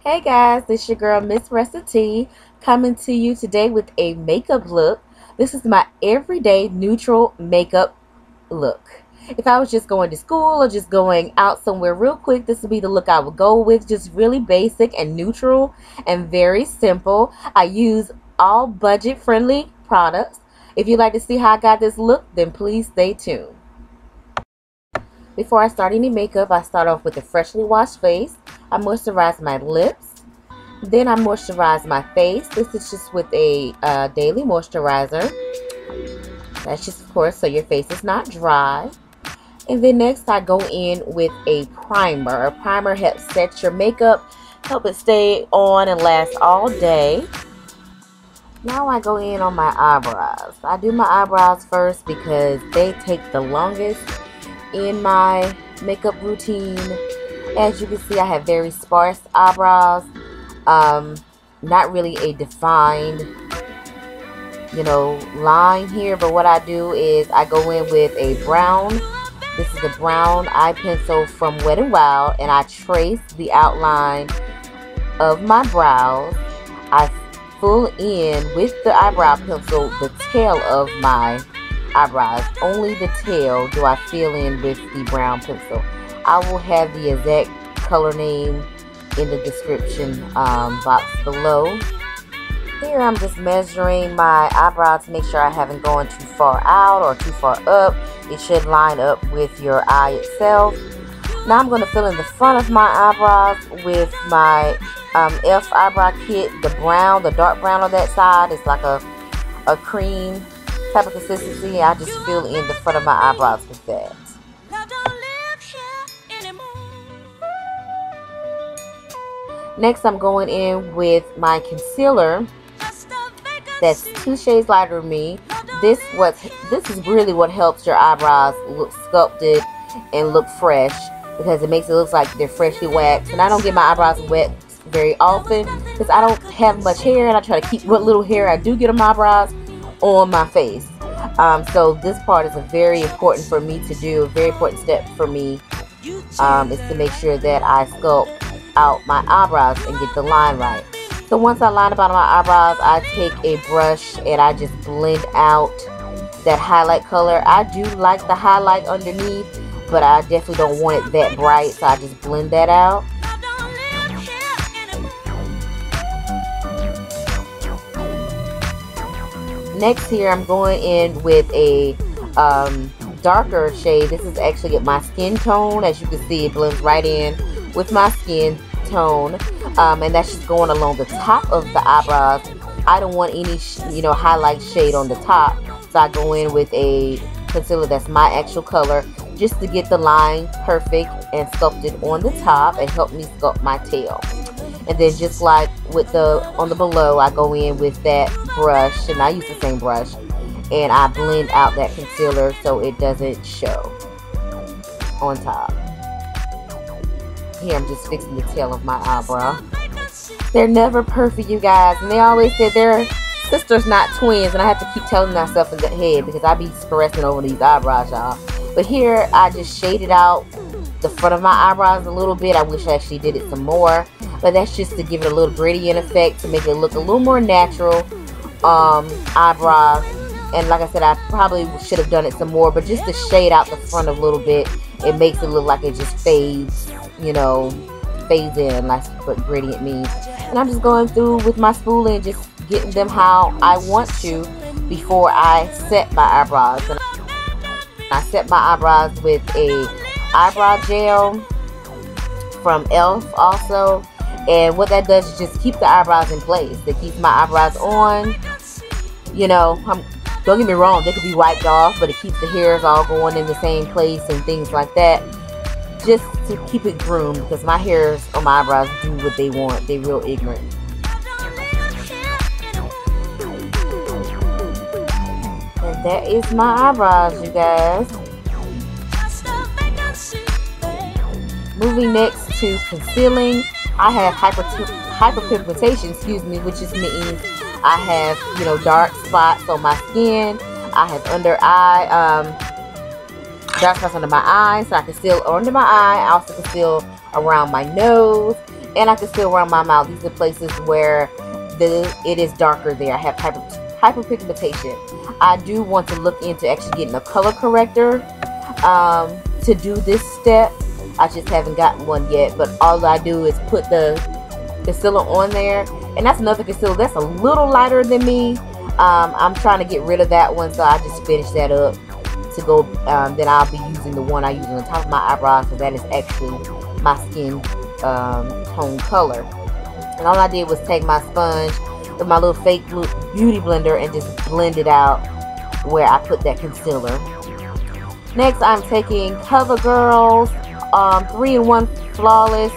Hey guys, this is your girl MissRessaT coming to you today with a makeup look. This is my everyday neutral makeup look. If I was just going to school or just going out somewhere real quick, this would be the look I would go with. Just really basic and neutral and very simple. I use all budget friendly products. If you'd like to see how I got this look, then please stay tuned. Before I start any makeup, I start off with a freshly washed face. I moisturize my lips. Then I moisturize my face. This is just with a daily moisturizer. That's just, of course, so your face is not dry. And then next I go in with a primer. A primer helps set your makeup, help it stay on and last all day. Now I go in on my eyebrows. I do my eyebrows first because they take the longest in my makeup routine. As you can see, I have very sparse eyebrows, not really a defined line here, but what I do is I go in with a brown. This is a brown eye pencil from Wet n Wild, and I trace the outline of my brows. I fill in with the eyebrow pencil the tail of my eyebrows. Only the tail do I fill in with the brown pencil. I will have the exact color name in the description box below. Here I'm just measuring my eyebrow to make sure I haven't gone too far out or too far up. It should line up with your eye itself. Now I'm going to fill in the front of my eyebrows with my E.l.f. eyebrow kit. The brown, the dark brown on that side is like a cream type of consistency. I just fill in the front of my eyebrows with that. Next I'm going in with my concealer that's 2 shades lighter than me. This is really what helps your eyebrows look sculpted and look fresh, because it makes it look like they're freshly waxed. And I don't get my eyebrows wet very often because I don't have much hair, and I try to keep what little hair I do get on my eyebrows on my face. So this part is very important for me to do. A very important step for me is to make sure that I sculpt out my eyebrows and get the line right. So once I line up out of my eyebrows, I take a brush and I just blend out that highlight color. I do like the highlight underneath, but I definitely don't want it that bright, so I just blend that out. Next here I'm going in with a darker shade. This is actually my skin tone. As you can see, it blends right in with my skin tone, and that's just going along the top of the eyebrows. I don't want any highlight shade on the top, so I go in with a concealer that's my actual color just to get the line perfect and sculpted on the top and help me sculpt my tail. And then just like with on the below, I go in with that brush, and I use the same brush, and I blend out that concealer so it doesn't show on top. Here I'm just fixing the tail of my eyebrow. They're never perfect, you guys, and they always say they're sisters, not twins, and I have to keep telling myself in the head because I be stressing over these eyebrows, y'all. But here I just shaded out the front of my eyebrows a little bit. I wish I actually did it some more, but that's just to give it a little gradient effect to make it look a little more natural eyebrows. And like I said, I probably should have done it some more, but just to shade out the front a little bit, it makes it look like it just fades, fades in. That's what gradient means. And I'm just going through with my spoolie and just getting them how I want to before I set my eyebrows. And I set my eyebrows with a eyebrow gel from E.l.f. also, and what that does is just keep the eyebrows in place. It keeps my eyebrows on. Don't get me wrong, they could be wiped off, but it keeps the hairs all going in the same place and things like that, just to keep it groomed, because my hairs on my eyebrows do what they want. They're real ignorant. And that is my eyebrows, you guys. Moving next to concealing, I have hyperpigmentation, which just means I have, dark spots on my skin. I have dark spots under my eyes, so I conceal under my eye. I also conceal around my nose, and I conceal around my mouth. These are places where it is darker there. I have hyperpigmentation. I do want to look into actually getting a color corrector to do this step. I just haven't gotten one yet, but all I do is put the concealer on there, and that's another concealer that's a little lighter than me. I'm trying to get rid of that one, so I just finished that up to go. Then I'll be using the one I use on the top of my eyebrows, so that is actually my skin tone color. And all I did was take my sponge with my little fake beauty blender and just blend it out where I put that concealer. Next, I'm taking Covergirl's 3-in-1 Flawless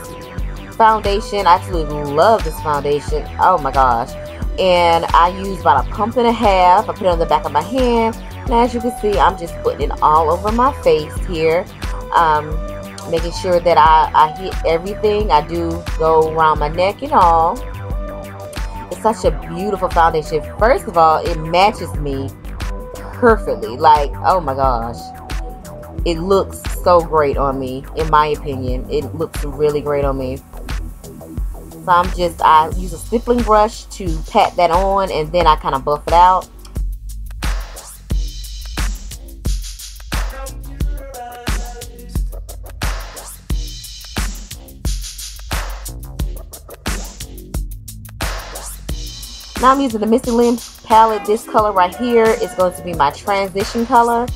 Foundation. I absolutely love this foundation. Oh my gosh. And I use about a pump and a half. I put it on the back of my hand. And as you can see, I'm just putting it all over my face here. Making sure that I hit everything. I do go around my neck and all. It's such a beautiful foundation. First of all, it matches me perfectly. Like, oh my gosh. It looks so great on me, in my opinion. It looks really great on me. So I use a stippling brush to pat that on, and then I kind of buff it out. Now I'm using the Missy Lynn palette. This color right here is going to be my transition color.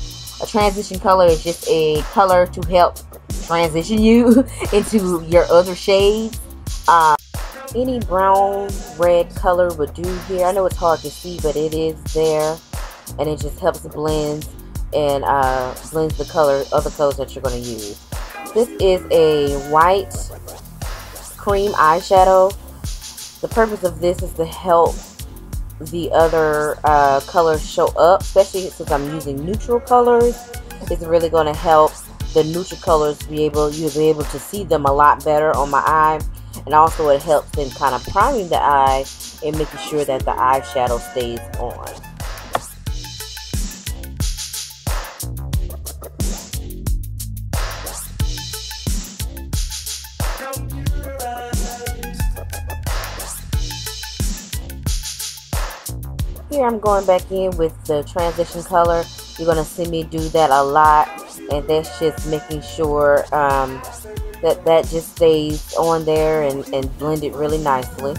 A transition color is just a color to help transition you into your other shades. Any brown, red color would do here. I know it's hard to see, but it is there. And it just helps blend and blends the other colors that you're going to use. This is a white cream eyeshadow. The purpose of this is to help the other colors show up, especially since I'm using neutral colors. It's really going to help the neutral colors you'll be able to see them a lot better on my eye, and also it helps in kind of priming the eye and making sure that the eyeshadow stays on. Here I'm going back in with the transition color. You're going to see me do that a lot, and that's just making sure that just stays on there and blend it really nicely.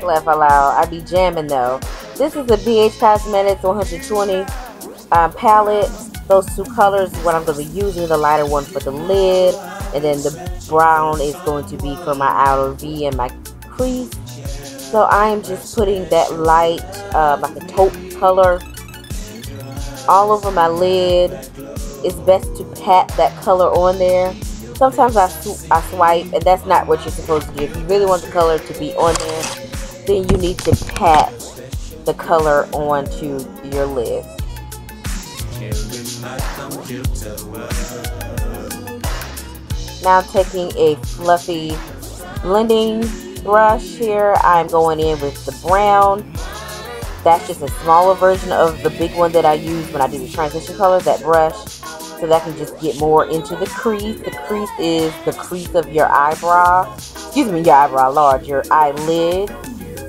Laugh out loud. I be jamming though. This is the BHCosmetics 120 palette. Those two colors is what I'm going to be using. The lighter one for the lid, and then the brown is going to be for my outer V and my crease. So I am just putting that light, like a taupe color, all over my lid. It's best to pat that color on there. Sometimes I swipe, and that's not what you're supposed to do. If you really want the color to be on there, then you need to pat the color onto your lid. Now I'm taking a fluffy blending brush here. I'm going in with the brown. That's just a smaller version of the big one that I use when I do the transition color, that brush, so that I can just get more into the crease. The crease is the crease of your eyebrow. Excuse me, your eyebrow, Lord, your eyelid.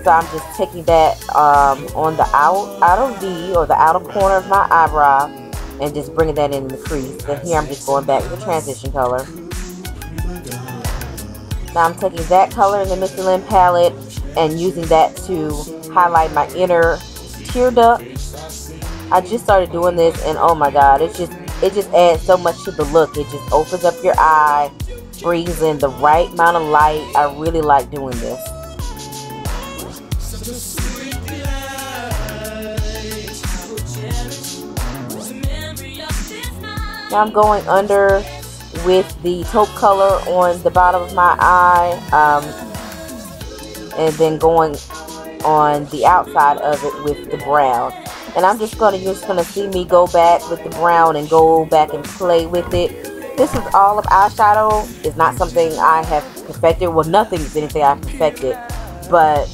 So I'm just taking that on the outer V, or the outer corner of my eyebrow, and just bringing that in the crease. Then here I'm just going back with the transition color. Now I'm taking that color in the Missy Lynn palette and using that to highlight my inner tear duct. I just started doing this, and oh my god, it just adds so much to the look. It just opens up your eye, brings in the right amount of light. I really like doing this. Now I'm going under with the taupe color on the bottom of my eye, and then going on the outside of it with the brown. And you're just gonna see me go back with the brown and go back and play with it This is all of eyeshadow. It's not something I have perfected. Well, nothing is anything I've perfected, but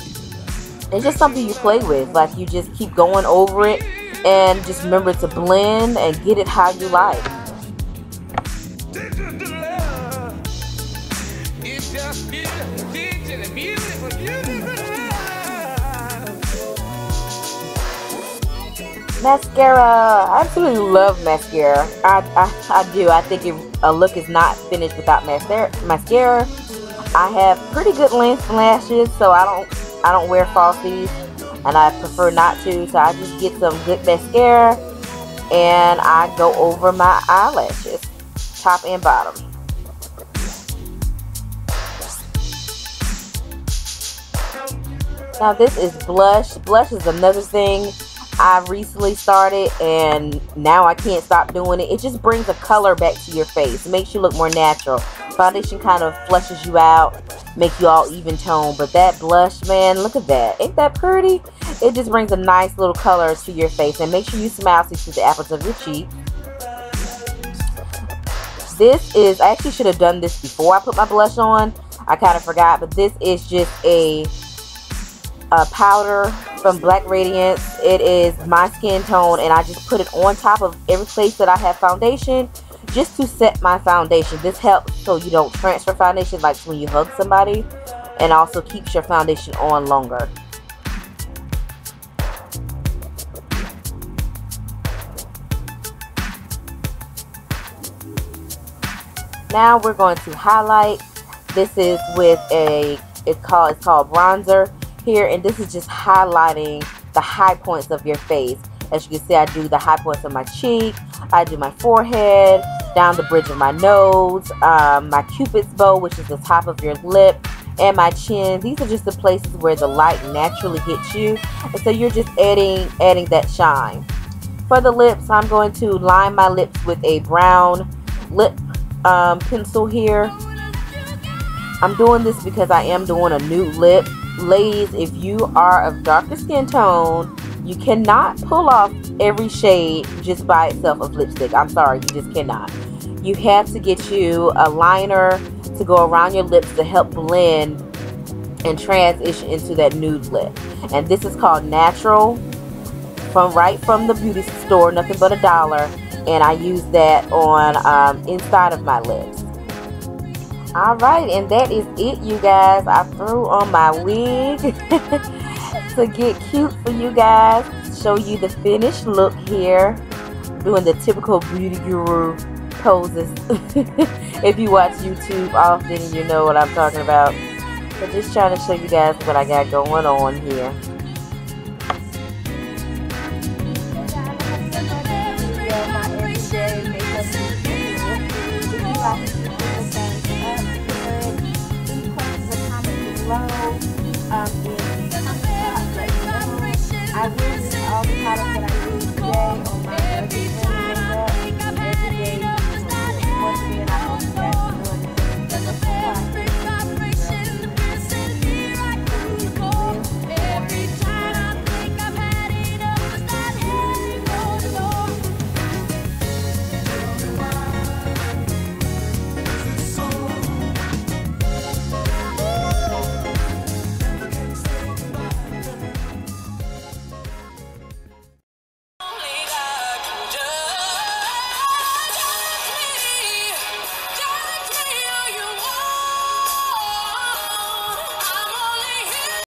it's just something you play with. Like, you just keep going over it and just remember to blend and get it how you like. Mascara. I absolutely love mascara. I do. I think a look is not finished without mascara. I have pretty good length lashes, so I don't wear falsies, and I prefer not to. So I just get some good mascara and I go over my eyelashes, top and bottom. Now this is blush. Blush is another thing I recently started, and now I can't stop doing it. It just brings a color back to your face. It makes you look more natural. Foundation kind of flushes you out, make you all even tone. But that blush, man, look at that. Ain't that pretty? It just brings a nice little color to your face. And make sure you smile so you see the apples of your cheek. This is, I actually should have done this before I put my blush on. I kind of forgot, but this is just a powder from Black Radiance. It is my skin tone, and I just put it on top of every place that I have foundation just to set my foundation. This helps so you don't transfer foundation like when you hug somebody, and also keeps your foundation on longer. Now we're going to highlight. This is with it's called bronzer here, and this is just highlighting the high points of your face. As you can see, I do the high points of my cheek, I do my forehead, down the bridge of my nose, my cupid's bow, which is the top of your lip, and my chin. These are just the places where the light naturally hits you, and so you're just adding that shine. For the lips, I'm going to line my lips with a brown lip pencil here. I'm doing this because I am doing a nude lip. Ladies, if you are of darker skin tone, you cannot pull off every shade just by itself of lipstick. I'm sorry, you just cannot. You have to get you a liner to go around your lips to help blend and transition into that nude lip. And this is called Natural, right from the beauty store, nothing but $1. And I use that on inside of my lips. Alright, and that is it, you guys. I threw on my wig to get cute for you guys. Show you the finished look here. Doing the typical beauty guru poses. If you watch YouTube often, you know what I'm talking about. But just trying to show you guys what I got going on here.